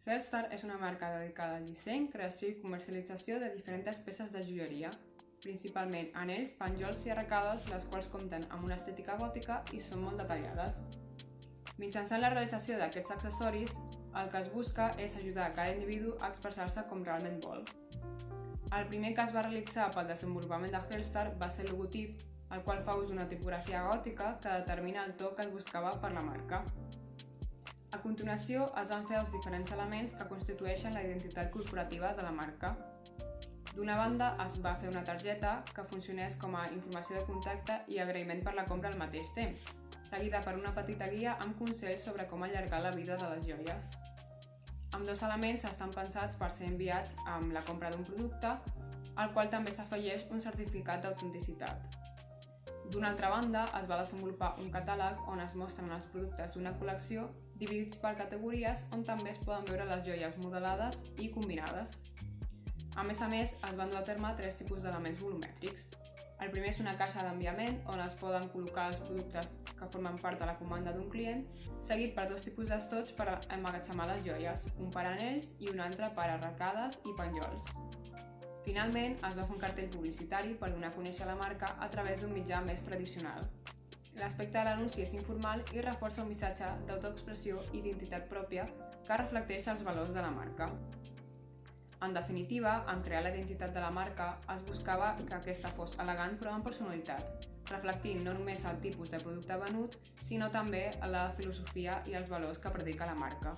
Hellstar és una marca dedicada al disseny, creació i comercialització de diferents peces de joieria, principalment anells, penjols i arracades, les quals compten amb una estètica gòtica i són molt detallades. Mitjançant la realització d'aquests accessoris, el que es busca és ajudar a cada individu a expressar-se com realment vol. El primer que es va realitzar pel desenvolupament de Hellstar va ser el logotip, el qual fa ús d'una tipografia gòtica que determina el to que es buscava per la marca. A continuació, es van fer els diferents elements que constitueixen la identitat corporativa de la marca. D'una banda, es va fer una targeta que funcionés com a informació de contacte i agraïment per la compra al mateix temps, seguida per una petita guia amb consells sobre com allargar la vida de les joies. Ambdós elements estan pensats per ser enviats amb la compra d'un producte, al qual també s'afegeix un certificat d'autenticitat. D'una altra banda, es va desenvolupar un catàleg on es mostren els productes d'una col·lecció dividits per categories on també es poden veure les joies modelades i combinades. A més, es van dur a terme 3 tipus d'elements volumètrics. El primer és una caixa d'enviament on es poden col·locar els productes que formen part de la comanda d'un client, seguit per 2 tipus d'estots per emmagatzemar les joies, un per anells i un altre per arracades i penjols. Finalment, es va fer un cartell publicitari per donar a conèixer la marca a través d'un mitjà més tradicional. L'aspecte de l'anunci és informal i reforça un missatge d'autoexpressió i d'identitat pròpia que reflecteix els valors de la marca. En definitiva, en crear la identitat de la marca es buscava que aquesta fos elegant però amb personalitat, reflectint no només el tipus de producte venut, sinó també la filosofia i els valors que predica la marca.